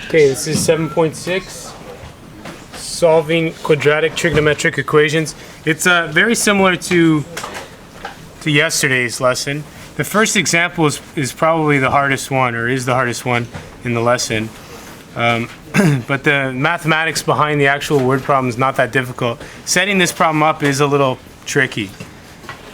Okay, this is 7.6, solving quadratic trigonometric equations. It's very similar to yesterday's lesson. The first example is probably the hardest one, or is the hardest one in the lesson. But the mathematics behind the actual word problem is not that difficult. Setting this problem up is a little tricky.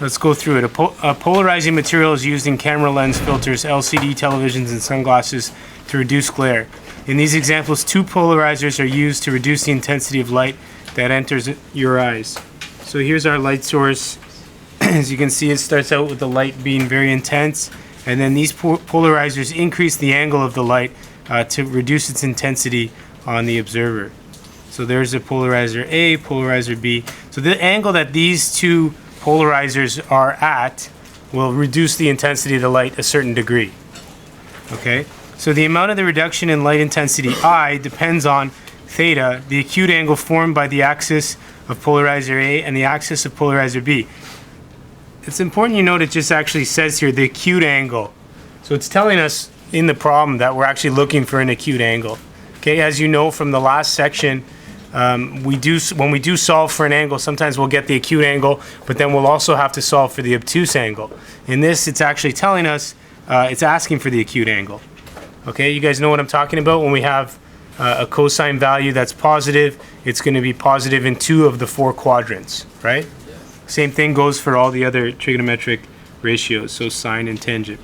Let's go through it. A polarizing material is used in camera lens filters, LCD televisions, and sunglasses to reduce glare. In these examples, two polarizers are used to reduce the intensity of light that enters your eyes. So here's our light source. As you can see, it starts out with the light being very intense, and then these polarizers increase the angle of the light to reduce its intensity on the observer. So there's a polarizer A, polarizer B. So the angle that these two polarizers are at will reduce the intensity of the light a certain degree. Okay? So the amount of the reduction in light intensity I depends on theta, the acute angle formed by the axis of polarizer A and the axis of polarizer B. It's important you note it just actually says here the acute angle. So it's telling us in the problem that we're actually looking for an acute angle. Okay, as you know from the last section, when we do solve for an angle, sometimes we'll get the acute angle, but then we'll also have to solve for the obtuse angle. In this, it's actually telling us, it's asking for the acute angle. Okay, you guys know what I'm talking about? When we have a cosine value that's positive, it's going to be positive in 2 of the 4 quadrants, right? Yeah. Same thing goes for all the other trigonometric ratios, so sine and tangent.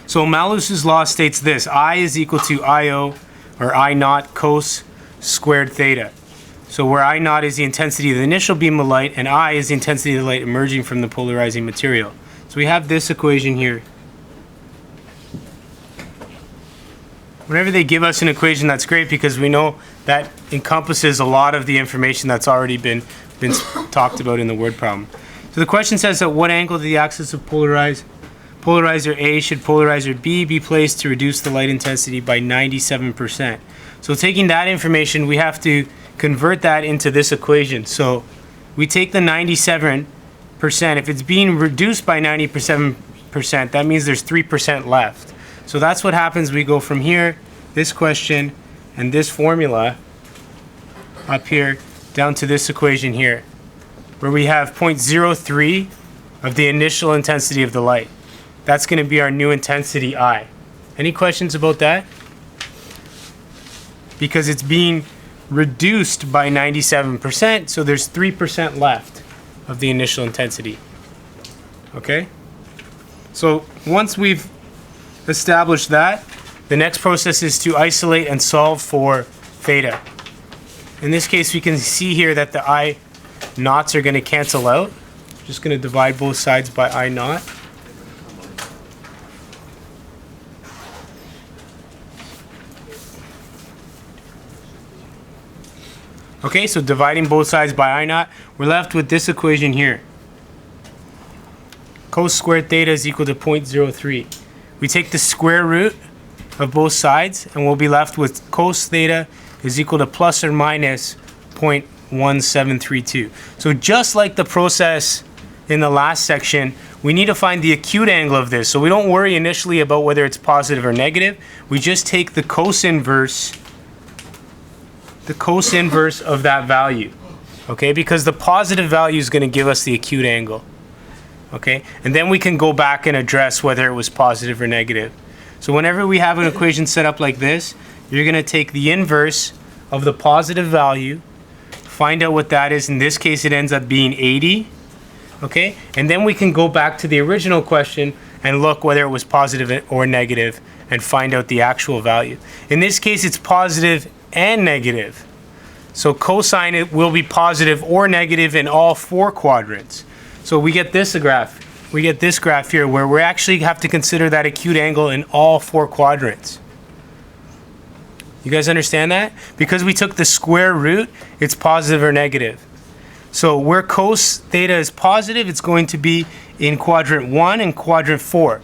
So Malus's law states this: I is equal to IO, or I naught cos squared theta. So where I naught is the intensity of the initial beam of light, and I is the intensity of the light emerging from the polarizing material. So we have this equation here. Whenever they give us an equation, that's great because we know that encompasses a lot of the information that's already been talked about in the word problem. So the question says at what angle to the axis of polarizer A should polarizer B be placed to reduce the light intensity by 97%. So taking that information, we have to convert that into this equation. So we take the 97%. If it's being reduced by 97%, that means there's 3% left. So that's what happens. We go from here, this question, and this formula up here, down to this equation here, where we have 0.03 of the initial intensity of the light. That's going to be our new intensity I. Any questions about that? Because it's being reduced by 97%, so there's 3% left of the initial intensity. Okay? So once we've established that, the next process is to isolate and solve for theta. In this case, we can see here that the I naughts are going to cancel out. Just going to divide both sides by I naught. Okay, so dividing both sides by I naught, we're left with this equation here. Cos squared theta is equal to 0.03. We take the square root of both sides, and we'll be left with cos theta is equal to plus or minus 0.1732. So just like the process in the last section, we need to find the acute angle of this. So we don't worry initially about whether it's positive or negative. We just take the cos inverse of that value, okay? Because the positive value is going to give us the acute angle, okay? And then we can go back and address whether it was positive or negative. So whenever we have an equation set up like this, you're going to take the inverse of the positive value, find out what that is. In this case, it ends up being 80, okay? And then we can go back to the original question and look whether it was positive or negative and find out the actual value. In this case, it's positive and negative. So cosine it will be positive or negative in all 4 quadrants. So we get this graph. We get this graph here where we actually have to consider that acute angle in all 4 quadrants. You guys understand that? Because we took the square root, it's positive or negative. So where cos theta is positive, it's going to be in quadrant 1 and quadrant 4.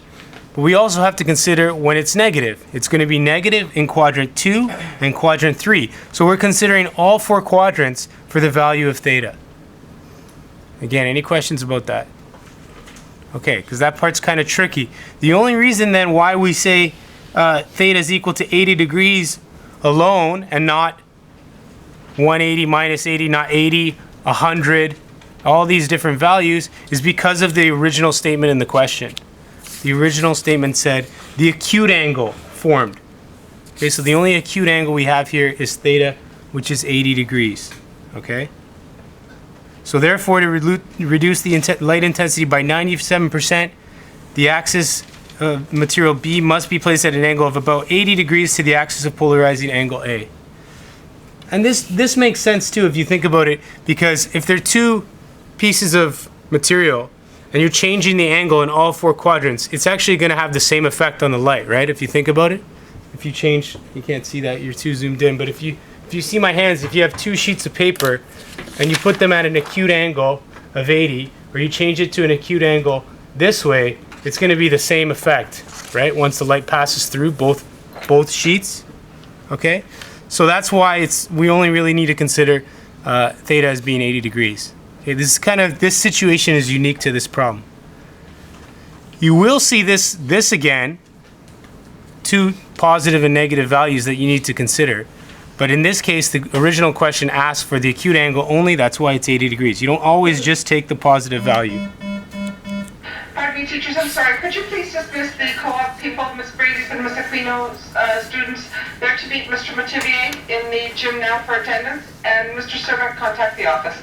But we also have to consider when it's negative. It's going to be negative in quadrant 2 and quadrant 3. So we're considering all 4 quadrants for the value of theta. Again, any questions about that? Okay, because that part's kind of tricky. The only reason then why we say theta is equal to 80 degrees alone and not 180 minus 80, not 80, 100, all these different values, is because of the original statement in the question. The original statement said the acute angle formed. Okay, so the only acute angle we have here is theta, which is 80 degrees. Okay? So therefore, to reduce the light intensity by 97%, the axis of material B must be placed at an angle of about 80 degrees to the axis of polarizing angle A. And this makes sense too if you think about it, because if there are two pieces of material and you're changing the angle in all four quadrants, it's actually going to have the same effect on the light, right? If you think about it. If you change, you can't see that, you're too zoomed in, but if you see my hands, if you have two sheets of paper and you put them at an acute angle of 80, or you change it to an acute angle this way, it's going to be the same effect, right? Once the light passes through both sheets. Okay? So that's why we only really need to consider theta as being 80 degrees. Okay, this situation is unique to this problem. You will see this again, two positive and negative values that you need to consider. But in this case, the original question asked for the acute angle only. That's why it's 80 degrees. You don't always just take the positive value. Pardon me, teachers, I'm sorry. Could you please dismiss the co-op people, Miss Brady's and Miss Aquino's students? They're to meet Mr. Mativier in the gym now for attendance, and Mr. Servant, contact the office.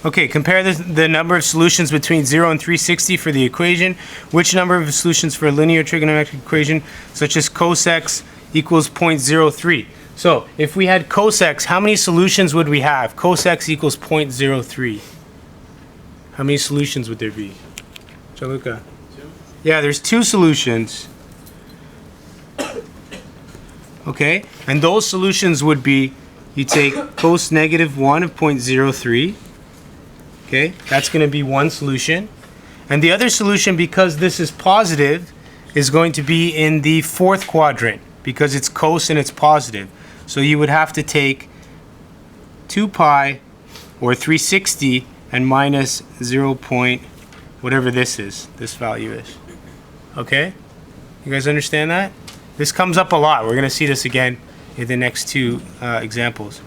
Okay, compare the number of solutions between 0 and 360 for the equation. Which number of solutions for a linear trigonometric equation, such as cos x equals 0.03? So, if we had cos x, how many solutions would we have? Cos x equals 0.03. How many solutions would there be? Gianluca? Yeah, there's two solutions. Okay, and those solutions would be, you take cos negative 1 of 0.03. Okay, that's going to be one solution. And the other solution, because this is positive, is going to be in the fourth quadrant, because it's cos and it's positive. So you would have to take 2 pi, or 360, and minus 0. Whatever this is, this value is. Okay? You guys understand that? This comes up a lot. We're going to see this again in the next two examples.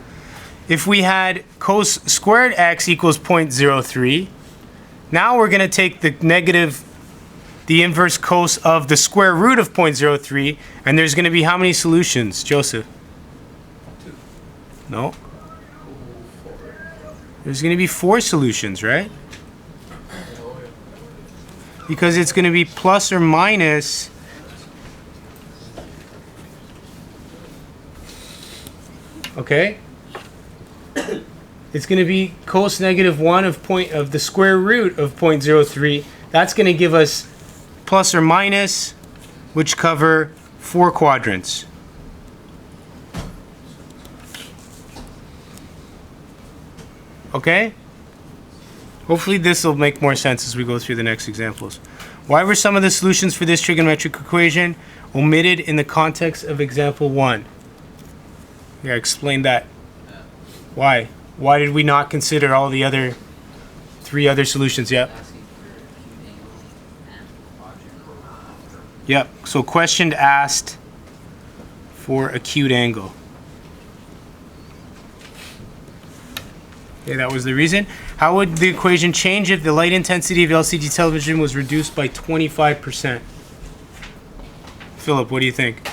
If we had cos squared x equals 0.03, now we're going to take the inverse cos of the square root of 0.03, and there's going to be how many solutions, Joseph? 2. No. There's going to be 4 solutions, right? Because it's going to be plus or minus okay? It's going to be cos negative 1 of the square root of 0.03. That's going to give us plus or minus, which cover 4 quadrants. Okay? Hopefully this will make more sense as we go through the next examples. Why were some of the solutions for this trigonometric equation omitted in the context of example 1? Yeah, explain that. Why? Why did we not consider all the 3 other solutions? Yep. Yep. So question asked for acute angle. Okay, that was the reason. How would the equation change if the light intensity of LCD television was reduced by 25%? Philip, what do you think?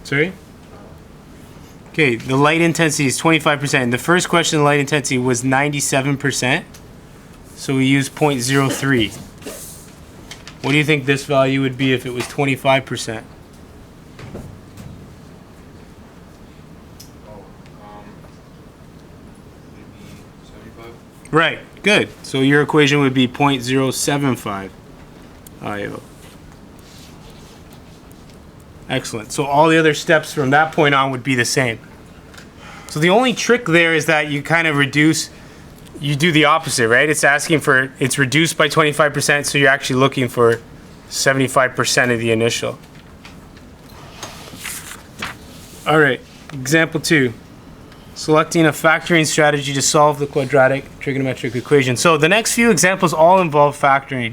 Sorry? Okay, the light intensity is 25%. In the first question, the light intensity was 97%. So we use 0.03. What do you think this value would be if it was 25%? Right, good. So your equation would be 0.075 IO. Excellent. So all the other steps from that point on would be the same. So the only trick there is that you kind of reduce, you do the opposite, right? It's asking for, it's reduced by 25%, so you're actually looking for 75% of the initial. All right, example 2. Selecting a factoring strategy to solve the quadratic trigonometric equation. So the next few examples all involve factoring.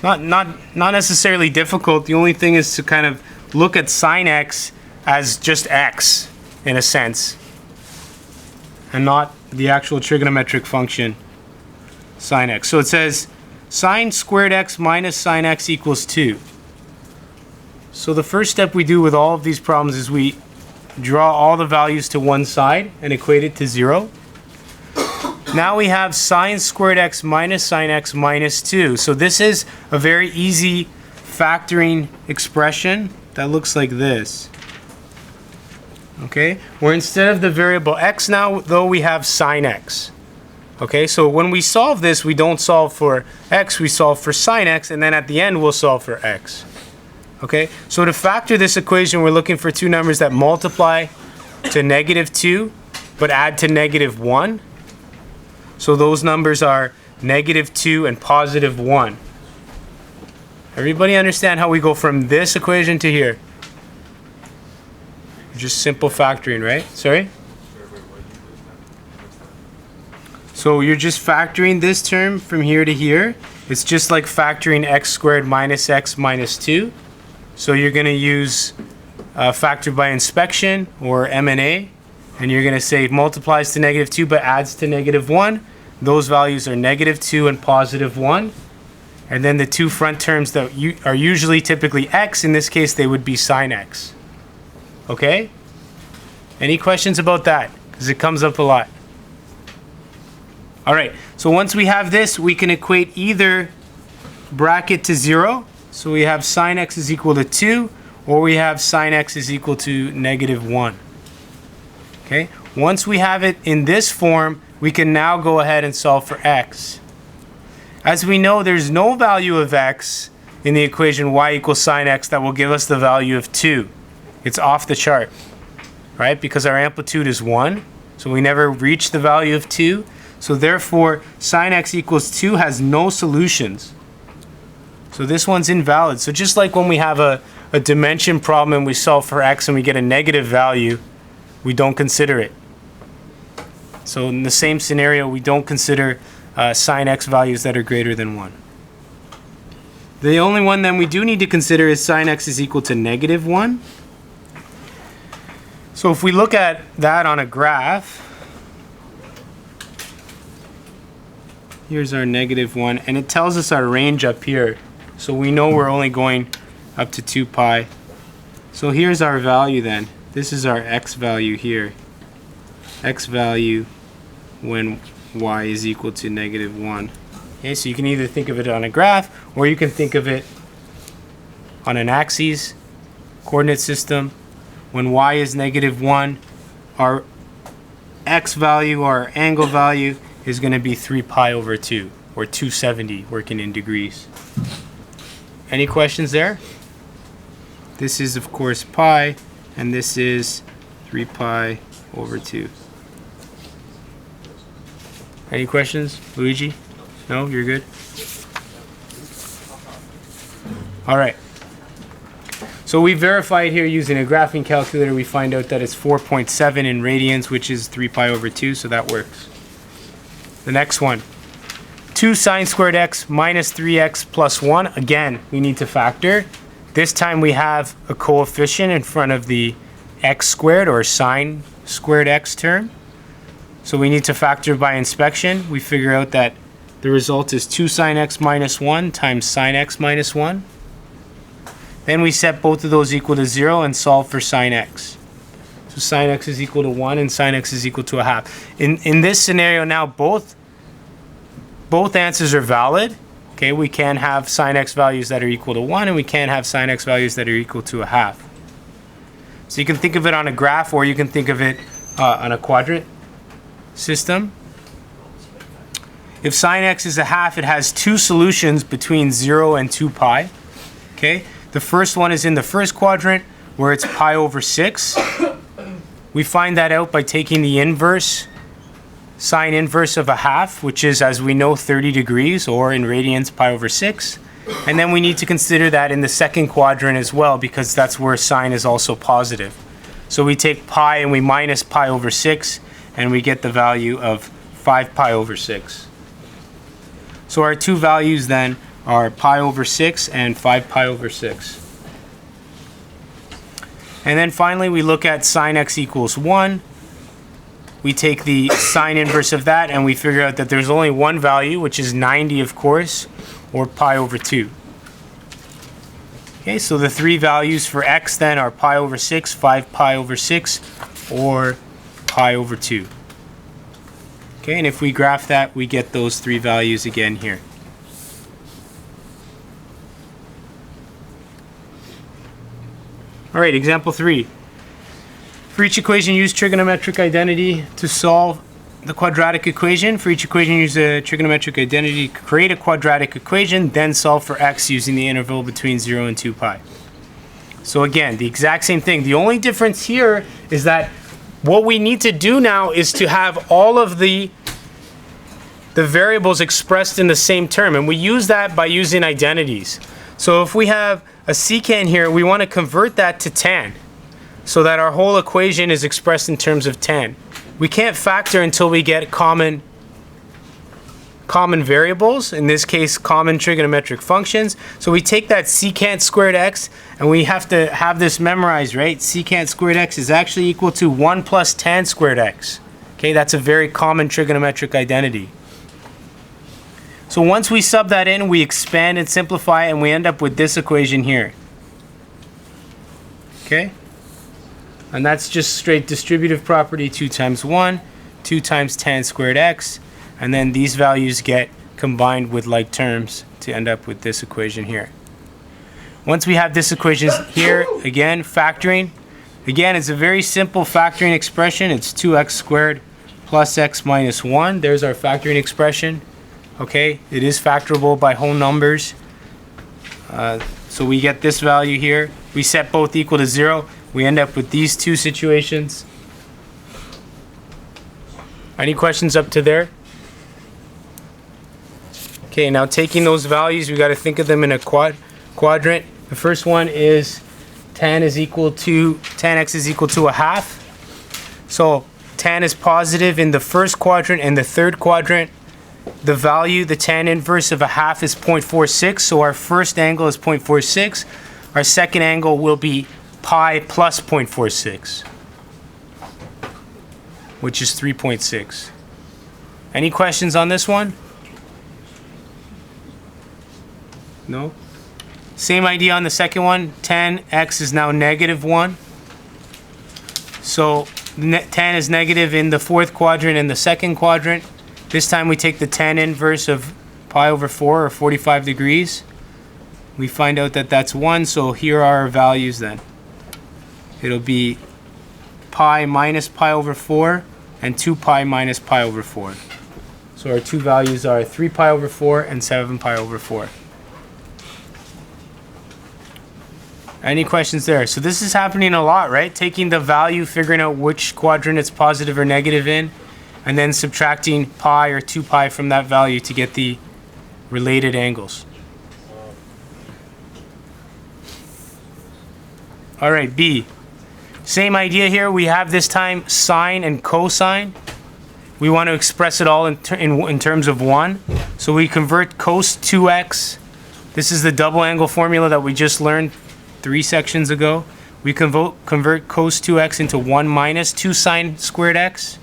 Not necessarily difficult. The only thing is to kind of look at sine x as just x in a sense, and not the actual trigonometric function sine x. So it says sine squared x minus sine x equals 2. So the first step we do with all of these problems is we draw all the values to one side and equate it to 0. Now we have sine squared x minus sine x minus 2. So this is a very easy factoring expression that looks like this. Okay, where instead of the variable x now, though, we have sine x. Okay, so when we solve this, we don't solve for x, we solve for sine x, and then at the end we'll solve for x. Okay, so to factor this equation, we're looking for two numbers that multiply to -2 but add to -1. So those numbers are -2 and +1. Everybody understand how we go from this equation to here? Just simple factoring, right? Sorry? So you're just factoring this term from here to here. It's just like factoring x squared minus x minus 2. So you're going to use factor by inspection, or M&A, and you're going to say multiplies to -2 but adds to -1. Those values are -2 and +1. And then the two front terms that are usually typically x, in this case they would be sine x. Okay? Any questions about that? Because it comes up a lot. All right, so once we have this, we can equate either bracket to 0. So we have sine x is equal to 2, or we have sine x is equal to -1. Okay, once we have it in this form, we can now go ahead and solve for x. As we know, there's no value of x in the equation y equals sine x that will give us the value of 2. It's off the chart, right? Because our amplitude is 1, so we never reach the value of 2. So therefore, sine x equals 2 has no solutions. So this one's invalid. So just like when we have a dimension problem and we solve for x and we get a negative value, we don't consider it. So in the same scenario, we don't consider sine x values that are greater than 1. The only one then we do need to consider is sine x is equal to -1. So if we look at that on a graph, here's our -1, and it tells us our range up here. So we know we're only going up to 2 pi. So here's our value then. This is our x value here. X value when y is equal to -1. Okay, so you can either think of it on a graph, or you can think of it on an axis coordinate system. When y is -1, our x value, our angle value, is going to be 3 pi over 2, or 270 working in degrees. Any questions there? This is, of course, pi, and this is 3 pi over 2. Any questions, Luigi? No, you're good? All right. So we verify it here using a graphing calculator. We find out that it's 4.7 in radians, which is 3 pi over 2, so that works. The next one, 2 sine squared x minus 3x plus 1. Again, we need to factor. This time we have a coefficient in front of the x squared, or sine squared x term. So we need to factor by inspection. We figure out that the result is 2 sine x minus 1 times sine x minus 1. Then we set both of those equal to 0 and solve for sine x. So sine x is equal to 1 and sine x is equal to 1/2. In this scenario now, both answers are valid. Okay, we can have sine x values that are equal to 1, and we can have sine x values that are equal to 1/2. So you can think of it on a graph, or you can think of it on a quadrant system. If sine x is 1/2, it has two solutions between 0 and 2 pi. Okay, the first one is in the first quadrant, where it's pi over 6. We find that out by taking the inverse, sine inverse of 1/2, which is, as we know, 30 degrees, or in radians, pi over 6. And then we need to consider that in the second quadrant as well, because that's where sine is also positive. So we take pi and we minus pi over 6, and we get the value of 5 pi over 6. So our two values then are pi over 6 and 5 pi over 6. And then finally we look at sine x equals 1. We take the sine inverse of that and we figure out that there's only one value, which is 90 of course, or pi over 2. Okay, so the three values for x then are pi over 6, 5 pi over 6, or pi over 2. Okay, and if we graph that, we get those three values again here. All right, example 3. For each equation, use trigonometric identity to solve the quadratic equation. For each equation, use a trigonometric identity to create a quadratic equation, then solve for x using the interval between 0 and 2 pi. So again, the exact same thing. The only difference here is that what we need to do now is to have all of the variables expressed in the same term, and we use that by using identities. So if we have a secant here, we want to convert that to tan so that our whole equation is expressed in terms of tan. We can't factor until we get common variables, in this case common trigonometric functions. So we take that secant squared x, and we have to have this memorized, right? Secant squared x is actually equal to 1 plus tan squared x. Okay, that's a very common trigonometric identity. So once we sub that in, we expand and simplify, and we end up with this equation here. Okay? And that's just straight distributive property, 2 times 1, 2 times tan squared x, and then these values get combined with like terms to end up with this equation here. Once we have this equation here, again, factoring. Again, it's a very simple factoring expression. It's 2x squared plus x minus 1. There's our factoring expression. Okay, it is factorable by whole numbers. So we get this value here. We set both equal to 0. We end up with these two situations. Any questions up to there? Okay, now taking those values, we got to think of them in a quadrant. The first one is tan x is equal to a half. So tan is positive in the first quadrant and the third quadrant. The value, the tan inverse of a half is 0.46. So our first angle is 0.46. Our second angle will be pi plus 0.46, which is 3.6. Any questions on this one? No? Same idea on the second one. Tan x is now negative 1. So tan is negative in the fourth quadrant and the second quadrant. This time we take the tan inverse of pi over 4, or 45 degrees. We find out that that's 1, so here are our values then. It'll be pi minus pi over 4 and 2 pi minus pi over 4. So our two values are 3 pi over 4 and 7 pi over 4. Any questions there? So this is happening a lot, right? Taking the value, figuring out which quadrant it's positive or negative in, and then subtracting pi or 2 pi from that value to get the related angles. All right, B. Same idea here. We have this time sine and cosine. We want to express it all in terms of 1. So we convert cos 2x. This is the double angle formula that we just learned 3 sections ago. We convert cos 2x into 1 minus 2 sine squared x.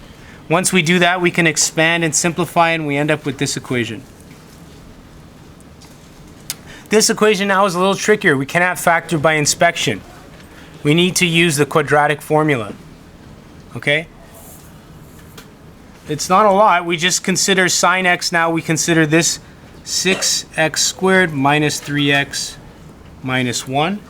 Once we do that, we can expand and simplify, and we end up with this equation. This equation now is a little trickier. We cannot factor by inspection. We need to use the quadratic formula. Okay? It's not a lot. We just consider sine x now. We consider this 6x squared minus 3x minus 1.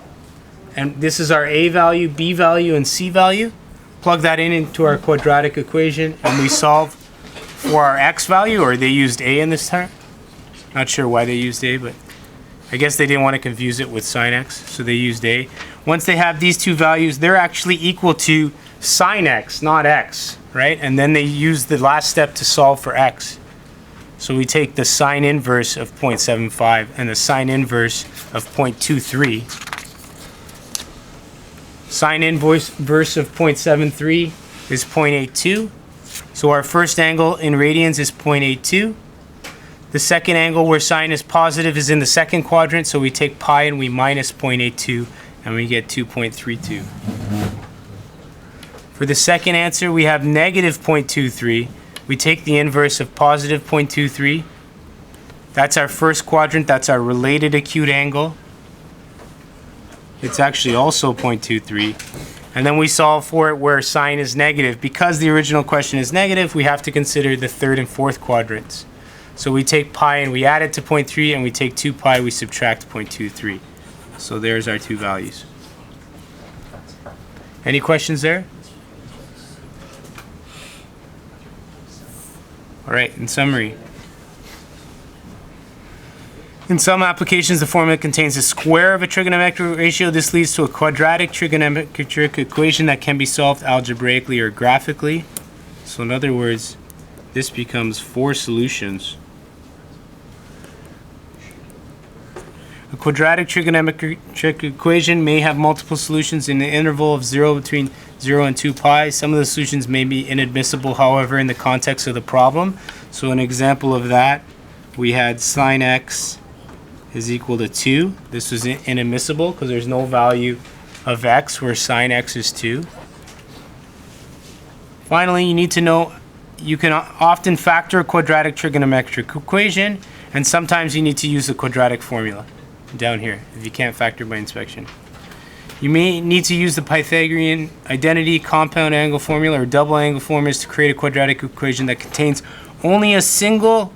And this is our a value, b value, and c value. Plug that into our quadratic equation, and we solve for our x value, or they used a in this term. Not sure why they used a, but I guess they didn't want to confuse it with sine x, so they used a. Once they have these two values, they're actually equal to sine x, not x, right? And then they use the last step to solve for x. So we take the sine inverse of 0.75 and the sine inverse of 0.23. Sine inverse of 0.73 is 0.82. So our first angle in radians is 0.82. The second angle where sine is positive is in the second quadrant, so we take pi and we minus 0.82, and we get 2.32. For the second answer, we have negative 0.23. We take the inverse of positive 0.23. That's our first quadrant. That's our related acute angle. It's actually also 0.23. And then we solve for it where sine is negative. Because the original question is negative, we have to consider the third and fourth quadrants. So we take pi and we add it to 0.3, and we take 2 pi, we subtract 0.23. So there's our two values. Any questions there? All right, in summary. In some applications, the formula contains the square of a trigonometric ratio. This leads to a quadratic trigonometric equation that can be solved algebraically or graphically. So in other words, this becomes 4 solutions. A quadratic trigonometric equation may have multiple solutions in the interval of 0 between 0 and 2 pi. Some of the solutions may be inadmissible, however, in the context of the problem. So an example of that, we had sine x is equal to 2. This was inadmissible because there's no value of x where sine x is 2. Finally, you need to know you can often factor a quadratic trigonometric equation, and sometimes you need to use the quadratic formula down here if you can't factor by inspection. You may need to use the Pythagorean identity, compound angle formula, or double angle formulas to create a quadratic equation that contains only a single